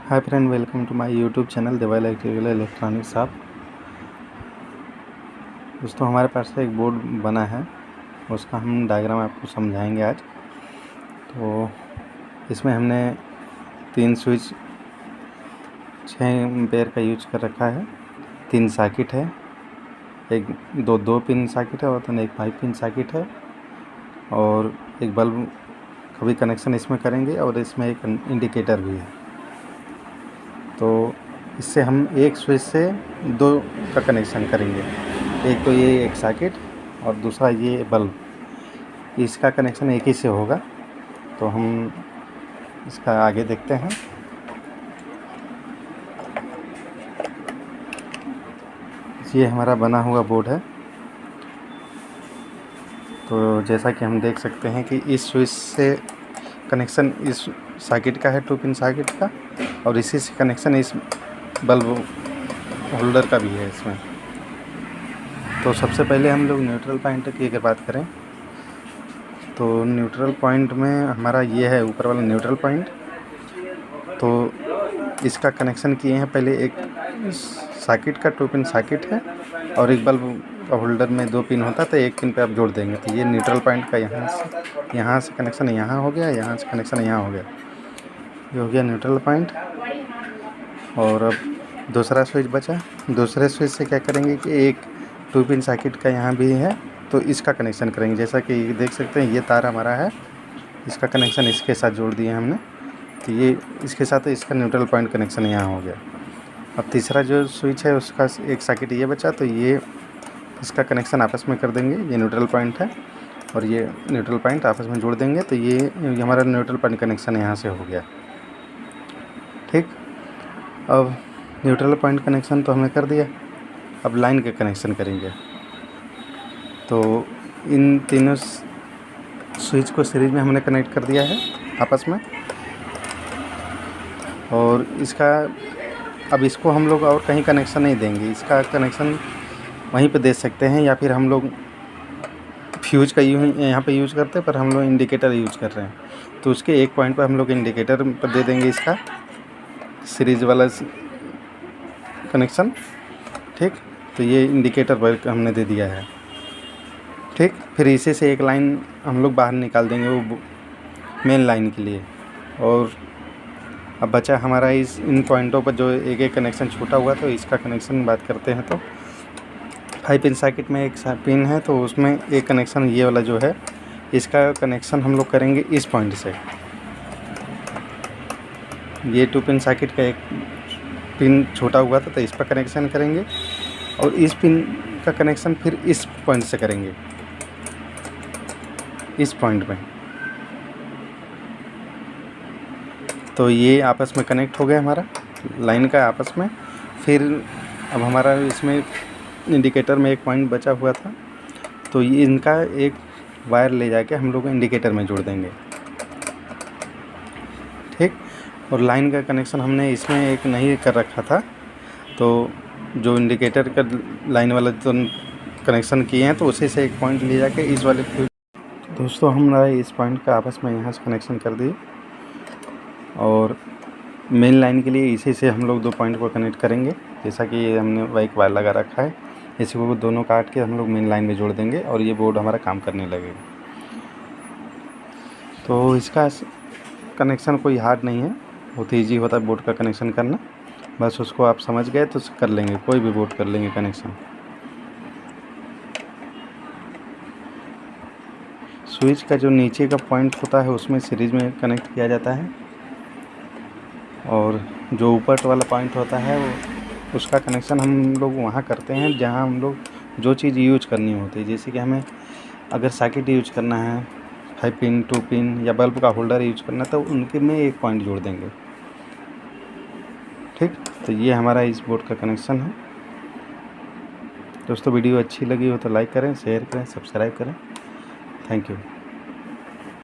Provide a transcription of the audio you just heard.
Hi friend, welcome to my YouTube channel Deva electronics shop. दोस्तों, हमारे पास एक बोर्ड बना है, उसका हम डायग्राम आपको समझाएंगे आज। तो इसमें हमने 3 स्विच 6 एम्पेयर का यूज कर रखा है। 3 सॉकेट है, एक 2 पिन सॉकेट है और एक 5 पिन सॉकेट है, और एक बल्ब का भी कनेक्शन इसमें करेंगे, और इसमें एक इंडिकेटर भी है। तो इससे हम एक स्विच से 2 का कनेक्शन करेंगे। एक तो ये एक सॉकेट और दूसरा ये बल्ब, इसका कनेक्शन एक ही से होगा। तो हम इसका आगे देखते हैं। ये हमारा बना हुआ बोर्ड है। तो जैसा कि हम देख सकते हैं कि इस स्विच से कनेक्शन इस सॉकेट का है, 2 पिन सॉकेट का, और इसी से कनेक्शन इस बल्ब होल्डर का भी है इसमें। तो सबसे पहले हम लोग न्यूट्रल पॉइंट की अगर बात करें तो न्यूट्रल पॉइंट में हमारा ये है ऊपर वाला न्यूट्रल पॉइंट। तो इसका कनेक्शन किए हैं पहले। एक सॉकेट का 2 पिन सॉकेट है और एक बल्ब का होल्डर में 2 पिन होता है, तो एक पिन पे आप जोड़ देंगे। तो ये न्यूट्रल पॉइंट का यहाँ से कनेक्शन यहाँ हो गया, यहाँ से कनेक्शन यहाँ हो गया। ये हो गया न्यूट्रल पॉइंट। और अब दूसरा स्विच बचा। दूसरे स्विच से क्या करेंगे कि एक 2 पिन सॉकेट का यहाँ भी है, तो इसका कनेक्शन करेंगे। जैसा कि देख सकते हैं, ये तार हमारा है, इसका कनेक्शन इसके साथ जोड़ दिए हमने। तो ये इसके साथ इसका न्यूट्रल पॉइंट कनेक्शन यहाँ हो गया। अब तीसरा जो स्विच है उसका एक सॉकेट ये बचा, तो ये इसका कनेक्शन आपस में कर देंगे। ये न्यूट्रल पॉइंट है और ये न्यूट्रल पॉइंट आपस में जोड़ देंगे, तो ये हमारा न्यूट्रल पॉइंट कनेक्शन यहाँ से हो गया। ठीक, अब न्यूट्रल पॉइंट कनेक्शन तो हमने कर दिया। अब लाइन के कनेक्शन करेंगे। तो इन तीनों स्विच को सीरीज में हमने कनेक्ट कर दिया है आपस में। और इसका अब इसको हम लोग और कहीं कनेक्शन नहीं देंगे, इसका कनेक्शन वहीं पे दे सकते हैं, या फिर हम लोग फ्यूज का यहाँ पे यूज करते हैं, पर हम लोग इंडिकेटर यूज कर रहे हैं। तो उसके एक पॉइंट पर हम लोग इंडिकेटर पर दे देंगे इसका सीरीज वाला कनेक्शन। ठीक, तो ये इंडिकेटर पर हमने दे दिया है। ठीक, फिर इसी से एक लाइन हम लोग बाहर निकाल देंगे वो मेन लाइन के लिए। और अब बचा हमारा इन पॉइंटों पर जो एक एक कनेक्शन छूटा हुआ, तो इसका कनेक्शन बात करते हैं। तो 5 पिन सॉकेट में एक पिन है, तो उसमें एक कनेक्शन ये वाला जो है, इसका कनेक्शन हम लोग करेंगे इस पॉइंट से। ये 2 पिन सॉकेट का एक पिन छोटा हुआ था, तो इस पर कनेक्शन करेंगे, और इस पिन का कनेक्शन फिर इस पॉइंट से करेंगे, इस पॉइंट में। तो ये आपस में कनेक्ट हो गया हमारा लाइन का आपस में। फिर अब हमारा इसमें इंडिकेटर में एक पॉइंट बचा हुआ था, तो ये इनका एक वायर ले जाके हम लोग इंडिकेटर में जोड़ देंगे। ठीक, और लाइन का कनेक्शन हमने इसमें एक नहीं कर रखा था, तो जो इंडिकेटर का लाइन वाला जो कनेक्शन किए हैं, तो उसी से एक पॉइंट ले जाके इस वाले दोस्तों हमने इस पॉइंट का आपस में यहाँ से कनेक्शन कर दिए, और मेन लाइन के लिए इसी से हम लोग 2 पॉइंट को कनेक्ट करेंगे। जैसा कि ये हमने वाइक वायर लगा रखा है, इसी को दोनों काट के हम लोग मेन लाइन में जोड़ देंगे, और ये बोर्ड हमारा काम करने लगेगा। तो इसका कनेक्शन कोई हार्ड नहीं है, बहुत ईजी होता है बोर्ड का कनेक्शन करना। बस उसको आप समझ गए तो कर लेंगे, कोई भी बोर्ड कर लेंगे कनेक्शन। स्विच का जो नीचे का पॉइंट होता है उसमें सीरीज में कनेक्ट किया जाता है, और जो ऊपर वाला पॉइंट होता है वो उसका कनेक्शन हम लोग वहाँ करते हैं जहाँ हम लोग जो चीज़ यूज करनी होती है। जैसे कि हमें अगर सॉकेट यूज करना है, 5 पिन 2 पिन या बल्ब का होल्डर यूज करना है, तो उनके में एक पॉइंट जोड़ देंगे। ठीक, तो ये हमारा इस बोर्ड का कनेक्शन है। दोस्तों, वीडियो अच्छी लगी हो तो लाइक करें, शेयर करें, सब्सक्राइब करें। Thank you.